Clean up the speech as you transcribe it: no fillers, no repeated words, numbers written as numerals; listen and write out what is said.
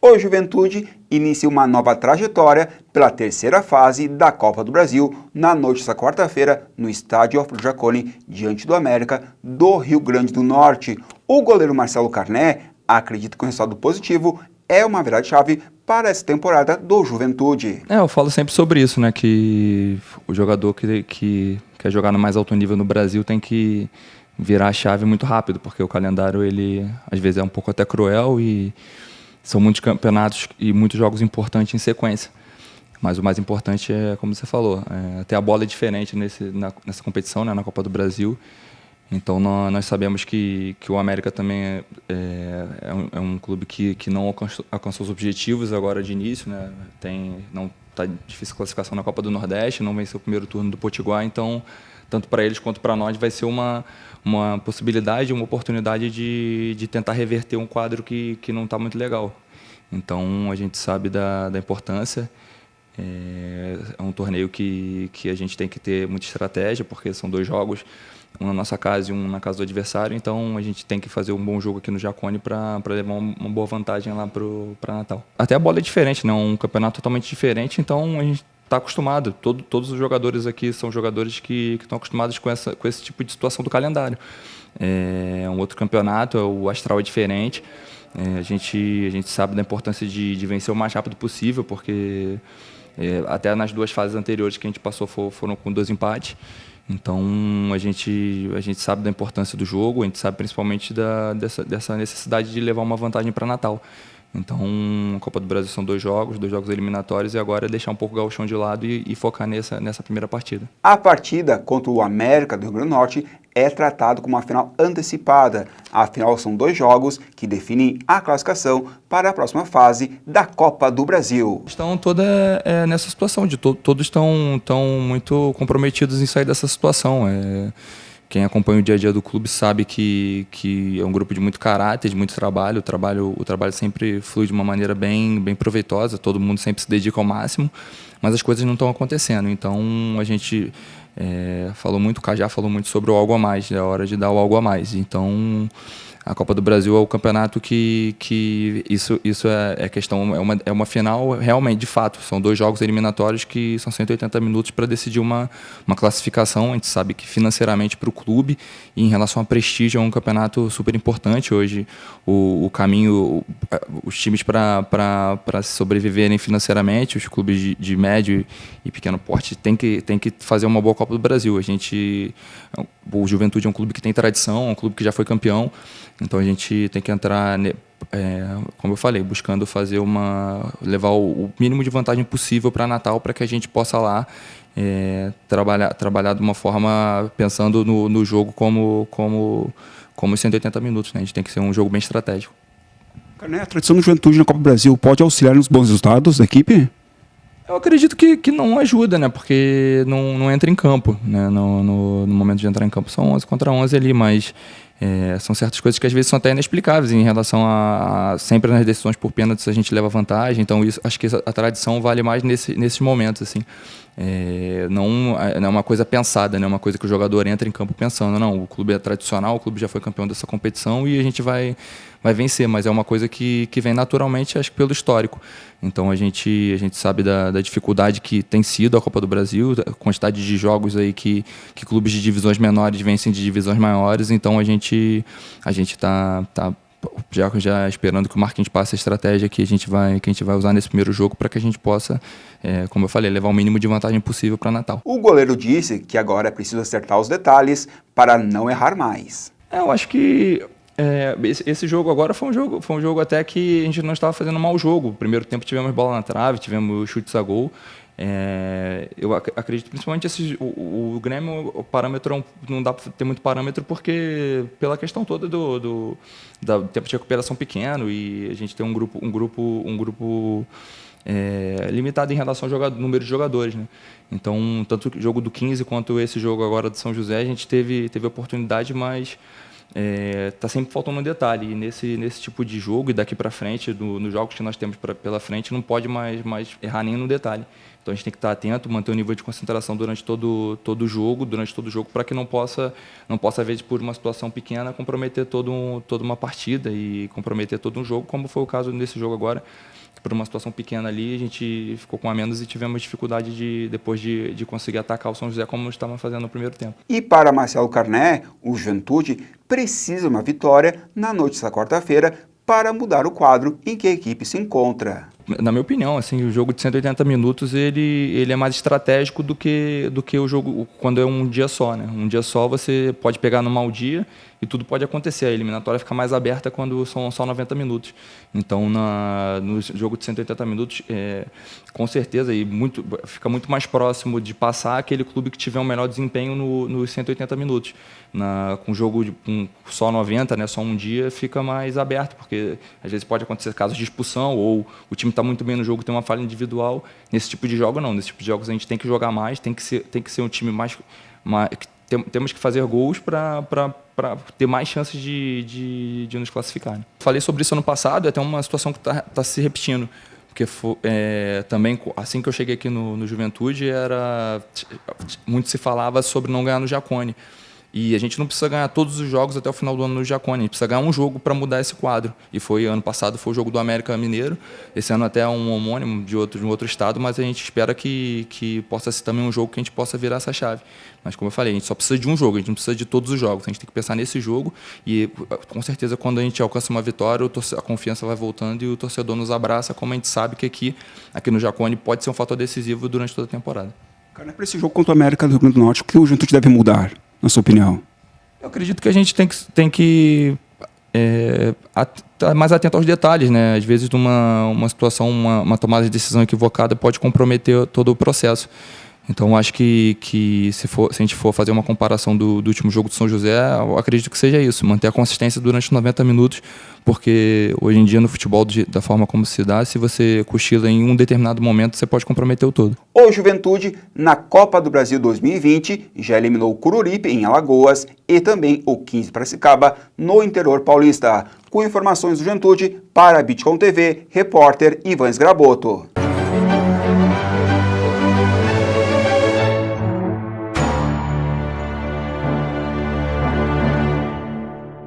O Juventude inicia uma nova trajetória pela terceira fase da Copa do Brasil na noite desta quarta-feira no estádio Alfredo Jaconi, diante do América do Rio Grande do Norte. O goleiro Marcelo Carné acredita que o resultado positivo é uma virada-chave para essa temporada do Juventude. Eu falo sempre sobre isso, né? Que o jogador que quer jogar no mais alto nível no Brasil tem que virar a chave muito rápido, porque o calendário, ele às vezes é um pouco até cruel e são muitos campeonatos e muitos jogos importantes em sequência. Mas o mais importante é, como você falou, até a bola é diferente nessa competição, né, na Copa do Brasil. Então nós sabemos que o América também é um clube que não alcançou os objetivos agora de início, né? Não está difícil classificação na Copa do Nordeste, não venceu o primeiro turno do Potiguar, então tanto para eles quanto para nós vai ser uma possibilidade, uma oportunidade de tentar reverter um quadro que não está muito legal. Então a gente sabe da importância. É um torneio que a gente tem que ter muita estratégia, porque são 2 jogos, um na nossa casa e um na casa do adversário, então a gente tem que fazer um bom jogo aqui no Jaconi para levar uma boa vantagem lá para Natal. Até a bola é diferente, né? Um campeonato totalmente diferente, então a gente está acostumado. Todos os jogadores aqui são jogadores que estão acostumados com esse tipo de situação do calendário. É um outro campeonato, o astral é diferente. A gente sabe da importância de vencer o mais rápido possível, porque até nas 2 fases anteriores que a gente passou foram com 2 empates. Então a gente sabe da importância do jogo, a gente sabe principalmente dessa necessidade de levar uma vantagem para Natal. Então a Copa do Brasil são 2 jogos eliminatórios, e agora é deixar um pouco o gauchão de lado e focar nessa primeira partida. A partida contra o América do Rio Grande do Norte é tratado como uma final antecipada. Afinal, são 2 jogos que definem a classificação para a próxima fase da Copa do Brasil. Estão toda nessa situação, todos estão muito comprometidos em sair dessa situação. Quem acompanha o dia a dia do clube sabe que é um grupo de muito caráter, de muito trabalho. O trabalho sempre flui de uma maneira bem proveitosa, todo mundo sempre se dedica ao máximo, mas as coisas não estão acontecendo. Então a gente o Cajá falou muito sobre o algo a mais, é a hora de dar o algo a mais. Então a Copa do Brasil é o campeonato que isso é questão, é uma final realmente, de fato. São 2 jogos eliminatórios que são 180 minutos para decidir uma classificação. A gente sabe que financeiramente para o clube e em relação a prestígio é um campeonato super importante. Hoje o caminho, os times para sobreviverem financeiramente, os clubes de médio e pequeno porte tem que fazer uma boa Copa do Brasil. O Juventude é um clube que tem tradição, é um clube que já foi campeão. Então a gente tem que entrar, como eu falei, buscando levar o mínimo de vantagem possível para Natal, para que a gente possa lá trabalhar de uma forma pensando no jogo como os 180 minutos, né? A gente tem que ser um jogo bem estratégico. Carné, a tradição do Juventude na Copa do Brasil pode auxiliar nos bons resultados da equipe? Eu acredito que não ajuda, né? Porque não entra em campo, né? No momento de entrar em campo são 11 contra 11 ali, mas são certas coisas que às vezes são até inexplicáveis em relação a sempre nas decisões por pênaltis a gente leva vantagem. Então acho que a tradição vale mais nesses momentos, assim. Não é uma coisa pensada, né? Uma coisa que o jogador entra em campo pensando, não, o clube é tradicional, o clube já foi campeão dessa competição e a gente vai vencer, mas é uma coisa que vem naturalmente, acho que pelo histórico. Então a gente sabe da dificuldade que tem sido a Copa do Brasil, a quantidade de jogos aí que clubes de divisões menores vencem de divisões maiores. Então a gente está já esperando que o Marquinhos passe a estratégia que a gente vai usar nesse primeiro jogo, para que a gente possa, como eu falei, levar o mínimo de vantagem possível para Natal. O goleiro disse que agora é preciso acertar os detalhes para não errar mais. Eu acho que esse jogo agora foi um jogo até que a gente não estava fazendo um mau jogo. No primeiro tempo tivemos bola na trave, tivemos chutes a gol. Eu acredito principalmente o Grêmio, o parâmetro não dá para ter muito parâmetro, porque pela questão toda do tempo de recuperação pequeno, e a gente tem um grupo limitado em relação ao número de jogadores, né? Então tanto o jogo do 15 quanto esse jogo agora de São José a gente teve oportunidade, mas tá sempre faltando um detalhe. E nesse tipo de jogo, e daqui para frente, nos jogos que nós temos pela frente, não pode mais errar nem no detalhe. Então a gente tem que estar atento, manter o nível de concentração durante todo o jogo, para que não possa, às vezes, por uma situação pequena, comprometer toda uma partida e comprometer todo um jogo, como foi o caso nesse jogo agora. Por uma situação pequena ali, a gente ficou com a menos e tivemos dificuldade depois de conseguir atacar o São José como estava fazendo no primeiro tempo. E para Marcelo Carné, o Juventude precisa de uma vitória na noite desta quarta-feira para mudar o quadro em que a equipe se encontra. Na minha opinião, assim, o jogo de 180 minutos ele é mais estratégico do que o jogo quando é um dia só, né? Um dia só você pode pegar no mau dia e tudo pode acontecer. A eliminatória fica mais aberta quando são só 90 minutos. Então, no jogo de 180 minutos, com certeza, fica muito mais próximo de passar aquele clube que tiver um melhor desempenho nos 180 minutos. Com jogo com só 90, né, só um dia, fica mais aberto, porque às vezes pode acontecer casos de expulsão ou o time está muito bem no jogo, tem uma falha individual. Nesse tipo de jogo, não. Nesse tipo de jogos a gente tem que jogar mais, tem que ser um time mais temos que fazer gols para ter mais chances de nos classificar. Né? Falei sobre isso ano passado, é até uma situação que está se repetindo. Porque também, assim que eu cheguei aqui no Juventude, muito se falava sobre não ganhar no Jacone. E a gente não precisa ganhar todos os jogos até o final do ano no Jacone. A gente precisa ganhar um jogo para mudar esse quadro. E ano passado foi o jogo do América Mineiro. Esse ano até um homônimo de um outro estado, mas a gente espera que possa ser também um jogo que a gente possa virar essa chave. Mas como eu falei, a gente só precisa de um jogo, a gente não precisa de todos os jogos. A gente tem que pensar nesse jogo e com certeza quando a gente alcança uma vitória, a confiança vai voltando e o torcedor nos abraça, como a gente sabe que aqui no Jacone pode ser um fator decisivo durante toda a temporada. Cara, para esse jogo contra o América do Rio Grande do Norte, o que o Juventude deve mudar, na sua opinião? Eu acredito que a gente tem que estar mais atento aos detalhes, né? Às vezes, uma situação, uma tomada de decisão equivocada pode comprometer todo o processo. Então, acho que se a gente for fazer uma comparação do último jogo do São José, eu acredito que seja isso, manter a consistência durante 90 minutos, porque hoje em dia no futebol, da forma como se dá, se você cochila em um determinado momento, você pode comprometer o todo. O Juventude, na Copa do Brasil 2020, já eliminou o Coruripe, em Alagoas, e também o 15 Piracicaba, no interior paulista. Com informações do Juventude, para a Bitcom TV, repórter Ivan Sgraboto.